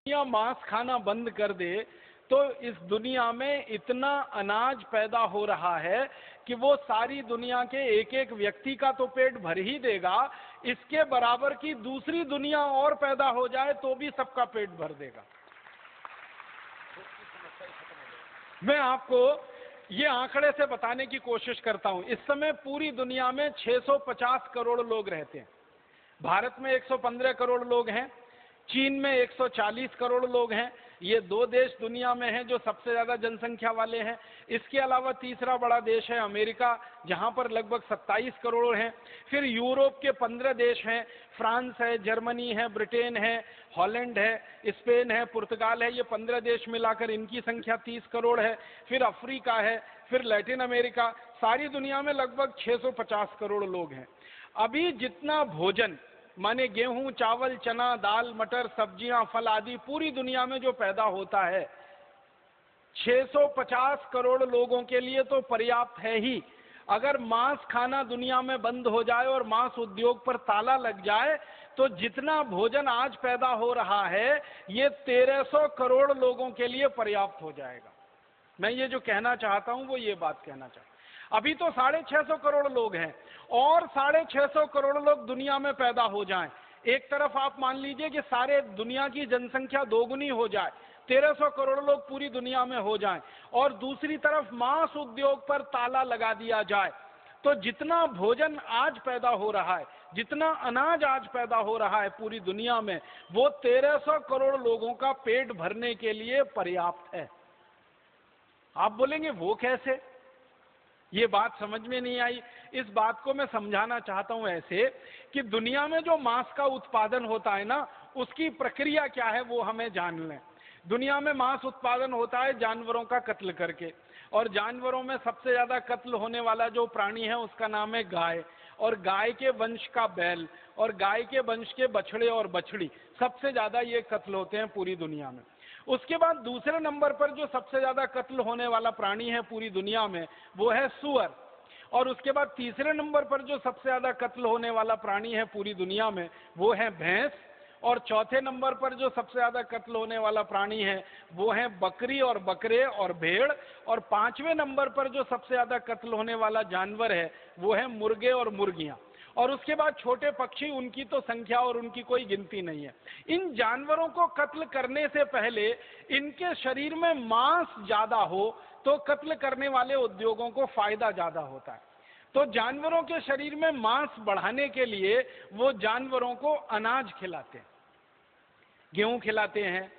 दुनिया मांस खाना बंद कर दे तो इस दुनिया में इतना अनाज पैदा हो रहा है कि वो सारी दुनिया के एक एक व्यक्ति का तो पेट भर ही देगा, इसके बराबर की दूसरी दुनिया और पैदा हो जाए तो भी सबका पेट भर देगा। मैं आपको ये आंकड़े से बताने की कोशिश करता हूं। इस समय पूरी दुनिया में 650 करोड़ लोग रहते हैं। भारत में 115 करोड़ लोग हैं, चीन में 140 करोड़ लोग हैं। ये दो देश दुनिया में हैं जो सबसे ज्यादा जनसंख्या वाले हैं। इसके अलावा तीसरा बड़ा देश है अमेरिका, जहां पर लगभग 27 करोड़ हैं। फिर यूरोप के 15 देश हैं, फ्रांस है, जर्मनी है, ब्रिटेन है, हॉलैंड है, स्पेन है, पुर्तगाल है। ये 15 देश मिलाकर इनकी संख्या 30 करोड़ है। फिर अफ्रीका है, फिर लैटिन अमेरिका। सारी दुनिया में लगभग 650 करोड़ लोग हैं। अभी जितना भोजन माने गेहूं, चावल, चना, दाल, मटर, सब्जियां, फल आदि पूरी दुनिया में जो पैदा होता है 650 करोड़ लोगों के लिए तो पर्याप्त है ही। अगर मांस खाना दुनिया में बंद हो जाए और मांस उद्योग पर ताला लग जाए तो जितना भोजन आज पैदा हो रहा है ये 1300 करोड़ लोगों के लिए पर्याप्त हो जाएगा। मैं ये जो कहना चाहता हूं वो ये बात कहना चाहता हूं। अभी तो 650 करोड़ लोग हैं और 650 करोड़ लोग दुनिया में पैदा हो जाएं। एक तरफ आप मान लीजिए कि सारे दुनिया की जनसंख्या दोगुनी हो जाए, 1300 करोड़ लोग पूरी दुनिया में हो जाएं, और दूसरी तरफ मांस उद्योग पर ताला लगा दिया जाए, तो जितना भोजन आज पैदा हो रहा है, जितना अनाज आज पैदा हो रहा है पूरी दुनिया में, वो 1300 करोड़ लोगों का पेट भरने के लिए पर्याप्त है। आप बोलेंगे वो कैसे? ये बात समझ में नहीं आई। इस बात को मैं समझाना चाहता हूं ऐसे कि दुनिया में जो मांस का उत्पादन होता है ना, उसकी प्रक्रिया क्या है वो हमें जान लें। दुनिया में मांस उत्पादन होता है जानवरों का कत्ल करके, और जानवरों में सबसे ज्यादा कत्ल होने वाला जो प्राणी है उसका नाम है गाय, और गाय के वंश का बैल, और गाय के वंश के बछड़े और बछड़ी, सबसे ज्यादा ये कत्ल होते हैं पूरी दुनिया में। उसके बाद दूसरे नंबर पर जो सबसे ज्यादा कत्ल होने वाला प्राणी है पूरी दुनिया में वो है सूअर, और उसके बाद तीसरे नंबर पर जो सबसे ज्यादा कत्ल होने वाला प्राणी है पूरी दुनिया में वो है भैंस, और चौथे नंबर पर जो सबसे ज्यादा कत्ल होने वाला प्राणी है वो है बकरी और बकरे और भेड़, और पांचवें नंबर पर जो सबसे ज्यादा कत्ल होने वाला जानवर है वो है मुर्गे और मुर्गियां, और उसके बाद छोटे पक्षी, उनकी तो संख्या और उनकी कोई गिनती नहीं है। इन जानवरों को कत्ल करने से पहले इनके शरीर में मांस ज्यादा हो तो कत्ल करने वाले उद्योगों को फायदा ज्यादा होता है। तो जानवरों के शरीर में मांस बढ़ाने के लिए वो जानवरों को अनाज खिलाते हैं, गेहूं खिलाते हैं,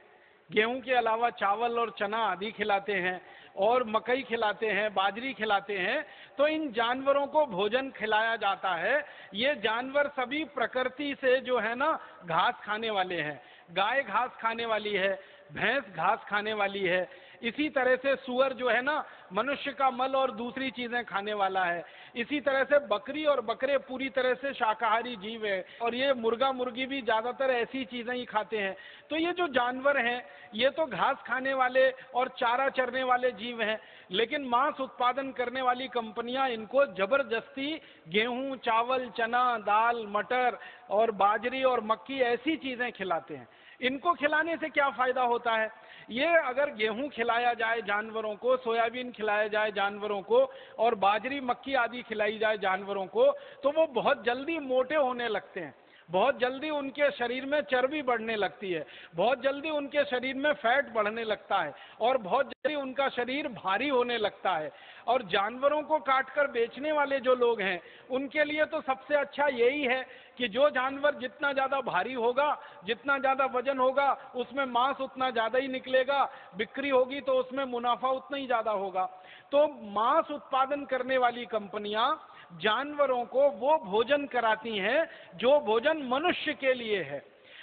गेहूं के अलावा चावल और चना आदि खिलाते हैं, और मकई खिलाते हैं, बाजरी खिलाते हैं। तो इन जानवरों को भोजन खिलाया जाता है। ये जानवर सभी प्रकृति से जो है ना घास खाने वाले हैं। गाय घास खाने वाली है, भैंस घास खाने वाली है, इसी तरह से सूअर जो है ना मनुष्य का मल और दूसरी चीजें खाने वाला है। इसी तरह से बकरी और बकरे पूरी तरह से शाकाहारी जीव है, और ये मुर्गा मुर्गी भी ज्यादातर ऐसी चीजें ही खाते हैं। तो ये जो जानवर हैं ये तो घास खाने वाले और चारा चरने वाले जीव हैं, लेकिन मांस उत्पादन करने वाली कंपनियां इनको जबरदस्ती गेहूं, चावल, चना, दाल, मटर और बाजरी और मक्की ऐसी चीजें खिलाते हैं। इनको खिलाने से क्या फायदा होता है? ये अगर गेहूं खिलाया जाए जानवरों को, सोयाबीन खिलाया जाए जानवरों को, और बाजरी, मक्की आदि खिलाई जाए जानवरों को, तो वो बहुत जल्दी मोटे होने लगते हैं, बहुत जल्दी उनके शरीर में चर्बी बढ़ने लगती है, बहुत जल्दी उनके शरीर में फैट बढ़ने लगता है, और बहुत जल्दी उनका शरीर भारी होने लगता है। और जानवरों को काटकर बेचने वाले जो लोग हैं उनके लिए तो सबसे अच्छा यही है कि जो जानवर जितना ज्यादा भारी होगा, जितना ज्यादा वजन होगा, उसमें मांस उतना ज्यादा ही निकलेगा, बिक्री होगी तो उसमें मुनाफा उतना ही ज्यादा होगा। तो मांस उत्पादन करने वाली कंपनियां जानवरों को वो भोजन कराती हैं जो भोजन मनुष्य के लिए है।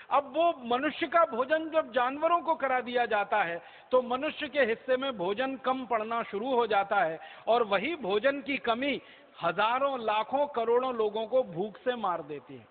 अब वो मनुष्य का भोजन जब जानवरों को करा दिया जाता है तो मनुष्य के हिस्से में भोजन कम पड़ना शुरू हो जाता है, और वही भोजन की कमी हजारों, लाखों, करोड़ों लोगों को भूख से मार देती है।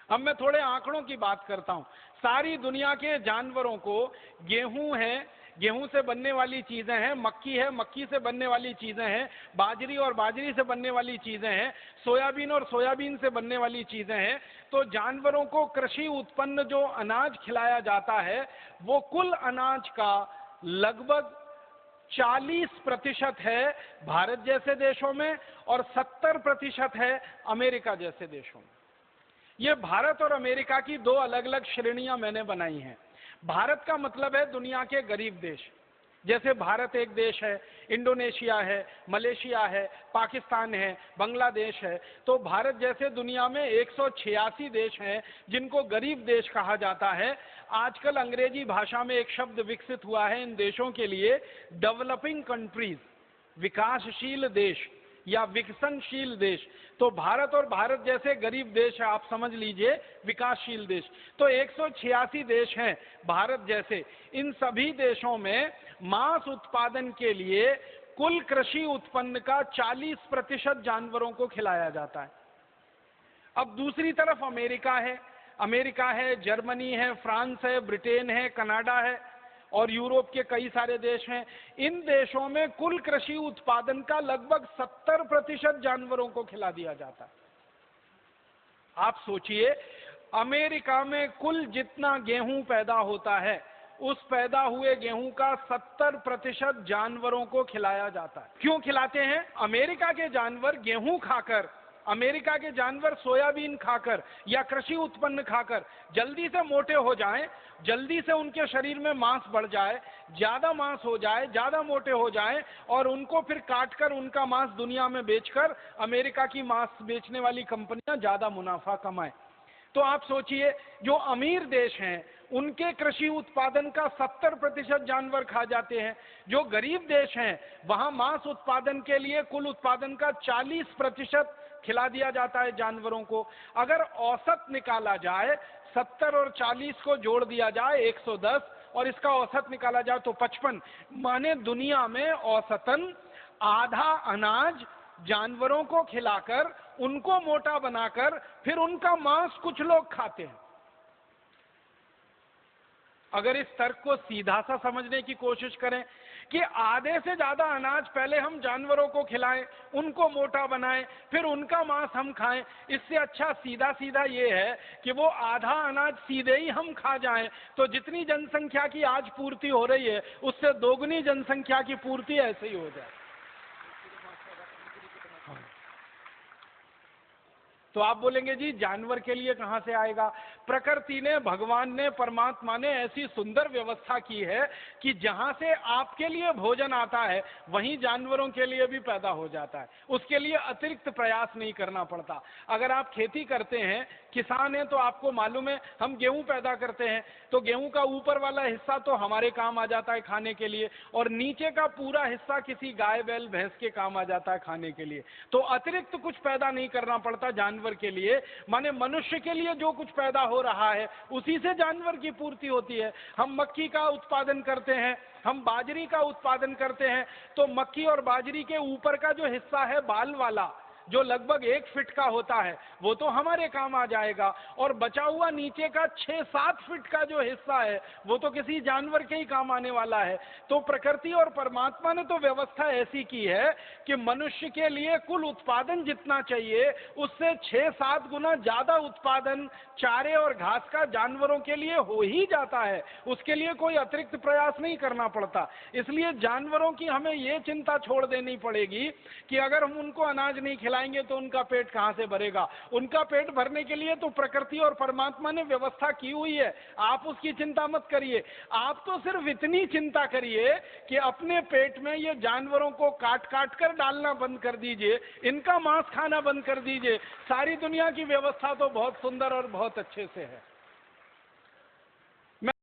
अब मैं थोड़े आंकड़ों की बात करता हूं। सारी दुनिया के जानवरों को गेहूं है, गेहूं से बनने वाली चीजें हैं, मक्की है, मक्की से बनने वाली चीजें हैं, बाजरी और बाजरी से बनने वाली चीजें हैं, सोयाबीन और सोयाबीन से बनने वाली चीजें हैं। तो जानवरों को कृषि उत्पन्न जो अनाज खिलाया जाता है वो कुल अनाज का लगभग 40% है भारत जैसे देशों में और 70% है अमेरिका जैसे देशों में। ये भारत और अमेरिका की दो अलग अलग श्रेणियां मैंने बनाई हैं। भारत का मतलब है दुनिया के गरीब देश, जैसे भारत एक देश है, इंडोनेशिया है, मलेशिया है, पाकिस्तान है, बांग्लादेश है। तो भारत जैसे दुनिया में 186 देश हैं जिनको गरीब देश कहा जाता है। आजकल अंग्रेजी भाषा में एक शब्द विकसित हुआ है इन देशों के लिए, डेवलपिंग कंट्रीज, विकासशील देश या विकसनशील देश। तो भारत और भारत जैसे गरीब देश है, आप समझ लीजिए विकासशील देश। तो 186 देश हैं भारत जैसे। इन सभी देशों में मांस उत्पादन के लिए कुल कृषि उत्पन्न का 40% जानवरों को खिलाया जाता है। अब दूसरी तरफ अमेरिका है, जर्मनी है, फ्रांस है, ब्रिटेन है, कनाडा है और यूरोप के कई सारे देश हैं। इन देशों में कुल कृषि उत्पादन का लगभग 70% जानवरों को खिला दिया जाता है। आप सोचिए, अमेरिका में कुल जितना गेहूं पैदा होता है उस पैदा हुए गेहूं का 70% जानवरों को खिलाया जाता है। क्यों खिलाते हैं? अमेरिका के जानवर गेहूं खाकर, अमेरिका के जानवर सोयाबीन खाकर या कृषि उत्पन्न खाकर जल्दी से मोटे हो जाएं, जल्दी से उनके शरीर में मांस बढ़ जाए, ज्यादा मांस हो जाए, ज्यादा मोटे हो जाएं और उनको फिर काटकर उनका मांस दुनिया में बेचकर अमेरिका की मांस बेचने वाली कंपनियां ज्यादा मुनाफा कमाएं। तो आप सोचिए, जो अमीर देश हैं उनके कृषि उत्पादन का 70% जानवर खा जाते हैं। जो गरीब देश हैं वहां मांस उत्पादन के लिए कुल उत्पादन का 40% खिला दिया जाता है जानवरों को। अगर औसत निकाला जाए, 70 और 40 को जोड़ दिया जाए 110 और इसका औसत निकाला जाए तो 55, माने दुनिया में औसतन आधा अनाज जानवरों को खिलाकर उनको मोटा बनाकर फिर उनका मांस कुछ लोग खाते हैं। अगर इस तर्क को सीधा सा समझने की कोशिश करें कि आधे से ज्यादा अनाज पहले हम जानवरों को खिलाएं, उनको मोटा बनाएं, फिर उनका मांस हम खाएं, इससे अच्छा सीधा सीधा ये है कि वो आधा अनाज सीधे ही हम खा जाएं, तो जितनी जनसंख्या की आज पूर्ति हो रही है उससे दोगुनी जनसंख्या की पूर्ति ऐसे ही हो जाए। तो आप बोलेंगे जी जानवर के लिए कहां से आएगा? प्रकृति ने, भगवान ने, परमात्मा ने ऐसी सुंदर व्यवस्था की है कि जहां से आपके लिए भोजन आता है वहीं जानवरों के लिए भी पैदा हो जाता है। उसके लिए अतिरिक्त प्रयास नहीं करना पड़ता। अगर आप खेती करते हैं, किसान हैं, तो आपको मालूम है हम गेहूं पैदा करते हैं तो गेहूं का ऊपर वाला हिस्सा तो हमारे काम आ जाता है खाने के लिए और नीचे का पूरा हिस्सा किसी गाय बैल भैंस के काम आ जाता है खाने के लिए। तो अतिरिक्त कुछ पैदा नहीं करना पड़ता जानवर के लिए। माने मनुष्य के लिए जो कुछ पैदा हो रहा है उसी से जानवर की पूर्ति होती है। हम मक्की का उत्पादन करते हैं, हम बाजरी का उत्पादन करते हैं, तो मक्की और बाजरी के ऊपर का जो हिस्सा है बाल वाला, जो लगभग 1 फीट का होता है, वो तो हमारे काम आ जाएगा और बचा हुआ नीचे का 6-7 फीट का जो हिस्सा है वो तो किसी जानवर के ही काम आने वाला है। तो प्रकृति और परमात्मा ने तो व्यवस्था ऐसी की है कि मनुष्य के लिए कुल उत्पादन जितना चाहिए उससे 6-7 गुना ज्यादा उत्पादन चारे और घास का जानवरों के लिए हो ही जाता है। उसके लिए कोई अतिरिक्त प्रयास नहीं करना पड़ता। इसलिए जानवरों की हमें ये चिंता छोड़ देनी पड़ेगी कि अगर हम उनको अनाज नहीं खिलाएंगे तो उनका पेट कहां से भरेगा। उनका पेट भरने के लिए तो प्रकृति और परमात्मा ने व्यवस्था की हुई है, आप उसकी चिंता मत करिए। आप तो सिर्फ इतनी चिंता करिए कि अपने पेट में ये जानवरों को काट काट कर डालना बंद कर दीजिए, इनका मांस खाना बंद कर दीजिए। सारी दुनिया की व्यवस्था तो बहुत सुंदर और बहुत अच्छे से है।